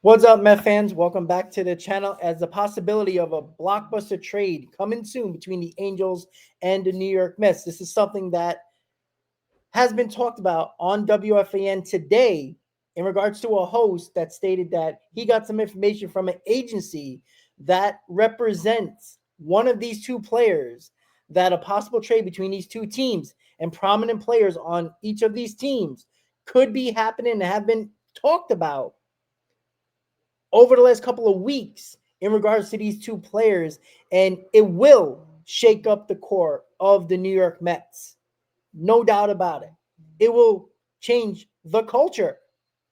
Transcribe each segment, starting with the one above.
What's up, Met fans? Welcome back to the channel. As the possibility of a blockbuster trade coming soon between the Angels and the New York Mets. This is something that has been talked about on WFAN today in regards to a host that stated that he got some information from an agency that represents one of these two players, that a possible trade between these two teams and prominent players on each of these teams could be happening and have been talked about over the last couple of weeks in regards to these two players, and it will shake up the core of the New York Mets. No doubt about it. It will change the culture,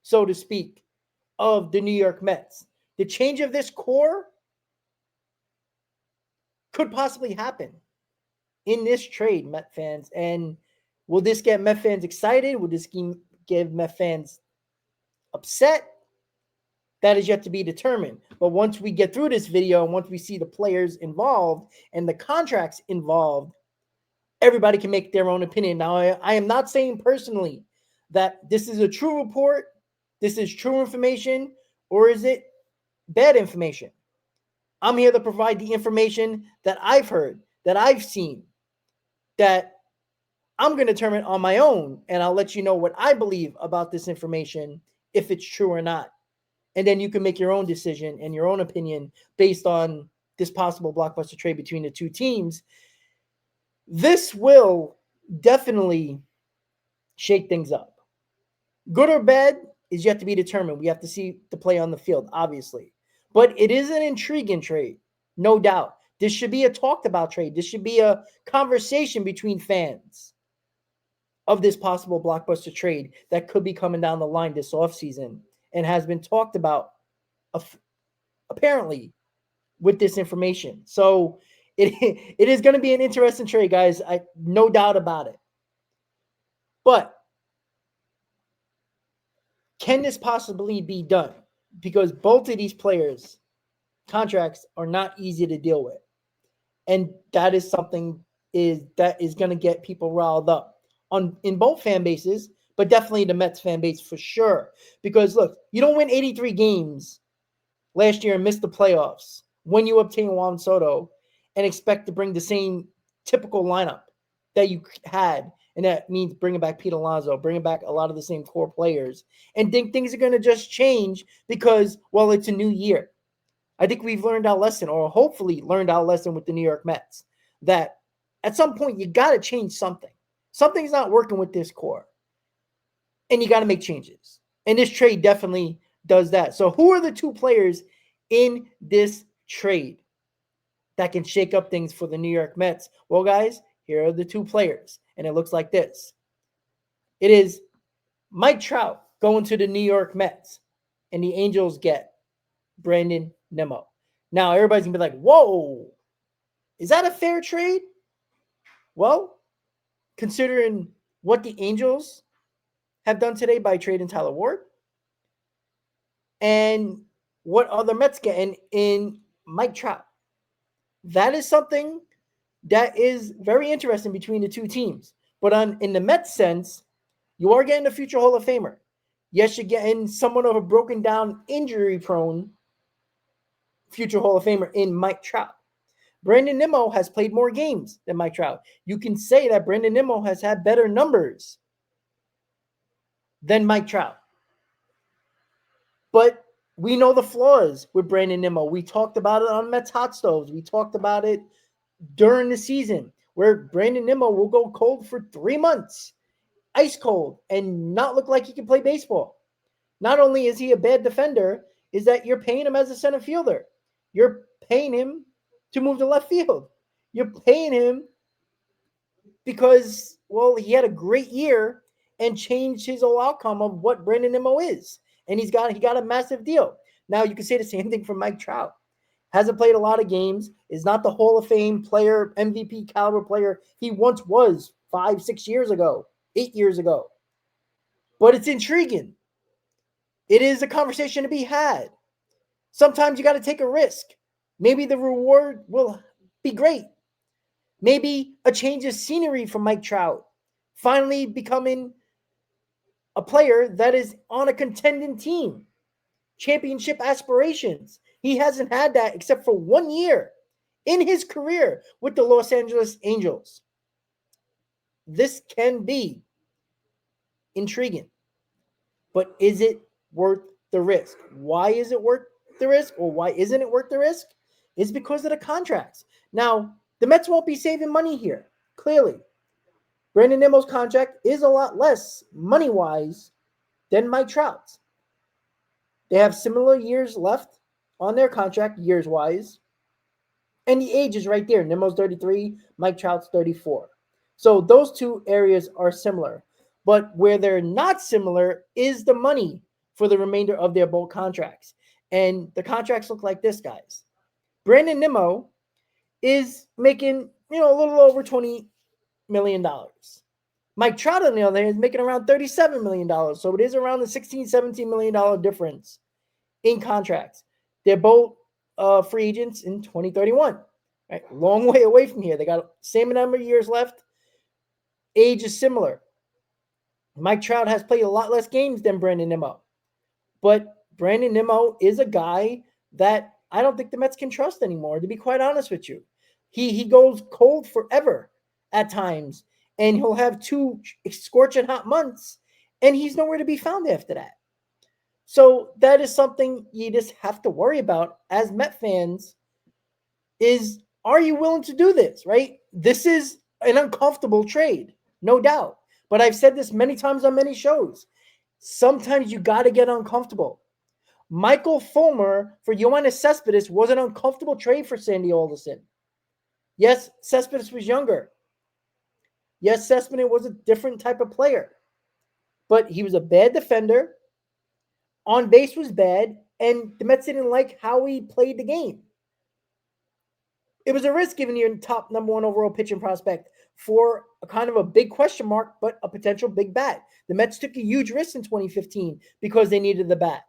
so to speak, of the New York Mets. The change of this core could possibly happen in this trade, Met fans. And will this get Met fans excited? Will this give Met fans upset? That is yet to be determined. But once we get through this video and once we see the players involved and the contracts involved, everybody can make their own opinion. Now, I am not saying personally that this is a true report, this is true information, or is it bad information. I'm here to provide the information that I've heard, that I've seen, that I'm going to determine on my own, and I'll let you know what I believe about this information, if it's true or not. And then you can make your own decision and your own opinion based on this possible blockbuster trade between the two teams. This will definitely shake things up. Good or bad is yet to be determined. We have to see the play on the field, obviously. But it is an intriguing trade, no doubt. This should be a talked about trade. This should be a conversation between fans of this possible blockbuster trade that could be coming down the line this offseason and has been talked about apparently with this information. So it is going to be an interesting trade, guys. No doubt about it. But can this possibly be done? Because both of these players' contracts are not easy to deal with. And that is something that is going to get people riled up in both fan bases, but definitely the Mets fan base for sure. Because look, you don't win 83 games last year and miss the playoffs when you obtain Juan Soto and expect to bring the same typical lineup that you had. And that means bringing back Pete Alonso, bringing back a lot of the same core players, and think things are going to just change because, well, it's a new year. I think we've learned our lesson, or hopefully learned our lesson with the New York Mets, that at some point you got to change something. Something's not working with this core, and you got to make changes. And this trade definitely does that. So who are the two players in this trade that can shake up things for the New York Mets? Well, guys, here are the two players, and it looks like this. It is Mike Trout going to the New York Mets, and the Angels get Brandon Nimmo. Now, everybody's going to be like, whoa, is that a fair trade? Well, considering what the Angels have done today by trading Tyler Ward and what other Mets get in Mike Trout, that is something that is very interesting between the two teams. But in the Mets sense, you are getting a future Hall of Famer. Yes, you're getting someone of a broken down, injury-prone future Hall of Famer in Mike Trout. Brandon Nimmo has played more games than Mike Trout. You can say that Brandon Nimmo has had better numbers than Mike Trout. But we know the flaws with Brandon Nimmo. We talked about it on Mets Hot Stoves. We talked about it during the season where Brandon Nimmo will go cold for 3 months, ice cold, and not look like he can play baseball. Not only is he a bad defender, is that you're paying him as a center fielder. You're paying him to move to left field. You're paying him because, well, he had a great year and changed his whole outcome of what Brandon Nimmo is. And he got a massive deal. Now, you can say the same thing for Mike Trout. Hasn't played a lot of games, is not the Hall of Fame player, MVP caliber player he once was 5, 6 years ago, 8 years ago. But it's intriguing. It is a conversation to be had. Sometimes you got to take a risk. Maybe the reward will be great. Maybe a change of scenery from Mike Trout, finally becoming a player that is on a contending team. championship aspirations. He hasn't had that except for 1 year in his career with the Los Angeles Angels. This can be intriguing, but is it worth the risk? Why is it worth the risk, or why isn't it worth the risk? It's because of the contracts. Now, the Mets won't be saving money here, clearly. Brandon Nimmo's contract is a lot less money-wise than Mike Trout's. They have similar years left on their contract, years-wise. And the age is right there. Nimmo's 33, Mike Trout's 34. So those two areas are similar. But where they're not similar is the money for the remainder of their both contracts. And the contracts look like this, guys. Brandon Nimmo is making, a little over $20 million. Mike Trout, on the other hand, is making around $37 million. So it is around the $16, $17 million difference in contracts. They're both free agents in 2031. Right? Long way away from here. They got same number of years left. Age is similar. Mike Trout has played a lot less games than Brandon Nimmo. But Brandon Nimmo is a guy that I don't think the Mets can trust anymore, to be quite honest with you. He goes cold forever at times, and he'll have 2 scorching hot months, and he's nowhere to be found after that. So that is something you just have to worry about as Met fans is, are you willing to do this, right? This is an uncomfortable trade, no doubt. But I've said this many times on many shows. Sometimes you got to get uncomfortable. Michael Fulmer for Yoenis Cespedes was an uncomfortable trade for Sandy Alderson. Yes, Cespedes was younger. Yes, Cespedes was a different type of player. But he was a bad defender. On base was bad, and the Mets didn't like how he played the game. It was a risk giving your top number 1 overall pitching prospect for a kind of a big question mark, but a potential big bat. The Mets took a huge risk in 2015 because they needed the bat.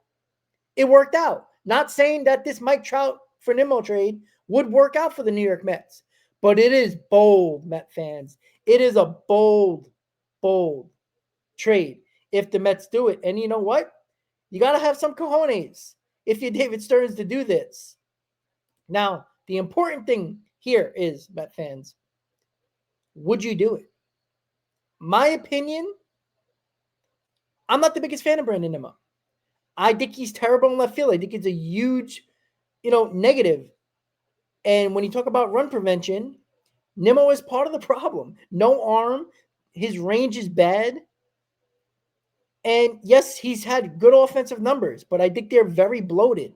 It worked out. Not saying that this Mike Trout for Nimmo trade would work out for the New York Mets, but it is bold, Met fans. It is a bold, bold trade if the Mets do it. And you know what? You got to have some cojones if you're David Stearns to do this. Now, the important thing here is, Met fans, would you do it? My opinion, I'm not the biggest fan of Brandon Nimmo. I think he's terrible in left field. I think it's a huge, negative. And when you talk about run prevention, Nimmo is part of the problem. No arm. His range is bad. And yes, he's had good offensive numbers, but I think they're very bloated.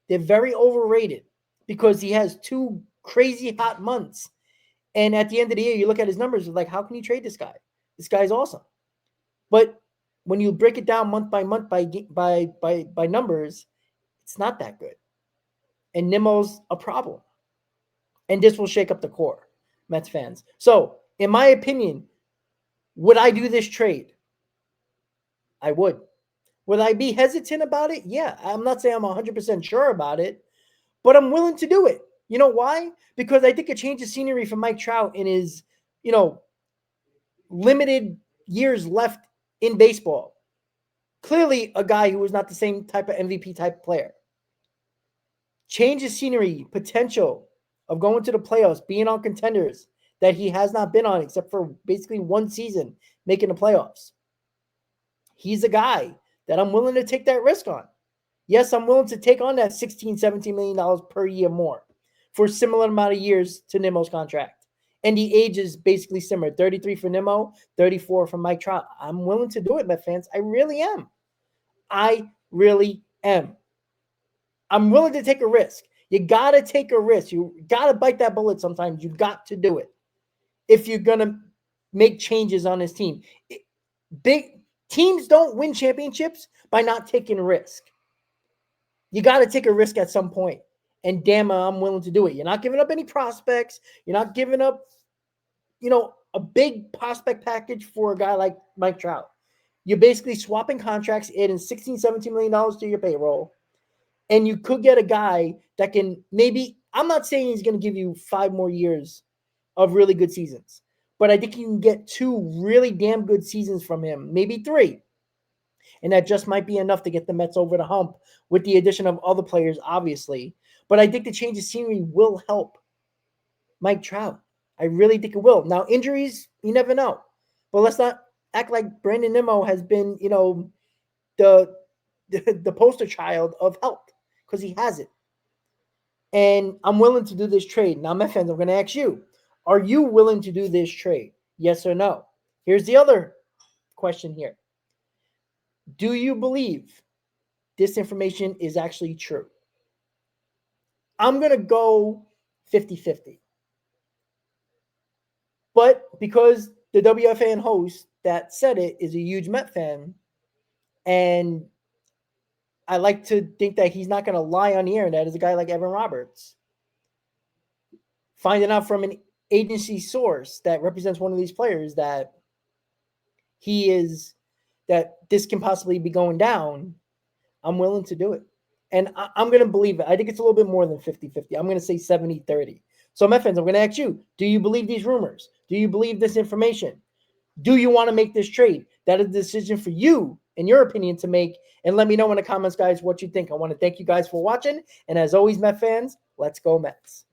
They're very overrated because he has 2 crazy hot months. And at the end of the year, you look at his numbers, it's like, how can you trade this guy? This guy's awesome. But when you break it down month by month by numbers, it's not that good. And Nimmo's a problem. And this will shake up the core, Mets fans. So, in my opinion, would I do this trade? I would. Would I be hesitant about it? Yeah. I'm not saying I'm 100% sure about it, but I'm willing to do it. You know why? Because I think a change of scenery for Mike Trout in his, limited years left in baseball. Clearly a guy who was not the same type of MVP type player. Change of scenery, potential of going to the playoffs, being on contenders that he has not been on except for basically 1 season making the playoffs. He's a guy that I'm willing to take that risk on. Yes, I'm willing to take on that $16, $17 million per year more for a similar amount of years to Nimmo's contract. And the age is basically similar. 33 for Nimmo, 34 for Mike Trout. I'm willing to do it, Met fans. I really am. I really am. I'm willing to take a risk. You got to take a risk. You got to bite that bullet sometimes. You got to do it if you're going to make changes on this team. Big teams don't win championships by not taking a risk. You got to take a risk at some point. And damn, I'm willing to do it. You're not giving up any prospects. You're not giving up, a big prospect package for a guy like Mike Trout. You're basically swapping contracts, adding $16, $17 million to your payroll. And you could get a guy that can maybe, I'm not saying he's going to give you 5 more years of really good seasons, but I think you can get 2 really damn good seasons from him, maybe 3. and that just might be enough to get the Mets over the hump with the addition of other players, obviously. But I think the change of scenery will help Mike Trout. I really think it will. Now, injuries, you never know. But let's not act like Brandon Nimmo has been, the poster child of health, because he hasn't. And I'm willing to do this trade. Now, Met fans, I'm going to ask you, are you willing to do this trade? Yes or no? Here's the other question here. Do you believe this information is actually true? I'm going to go 50-50. But because the WFAN host that said it is a huge Met fan, and I like to think that he's not going to lie on the air, and that is a guy like Evan Roberts. Finding out from an agency source that represents one of these players that this can possibly be going down, I'm willing to do it. And I'm going to believe it. I think it's a little bit more than 50-50. I'm going to say 70-30. So, Met fans, I'm going to ask you, do you believe these rumors? Do you believe this information? Do you want to make this trade? That is a decision for you, in your opinion, to make. And let me know in the comments, guys, what you think. I want to thank you guys for watching. And as always, Met fans, let's go Mets.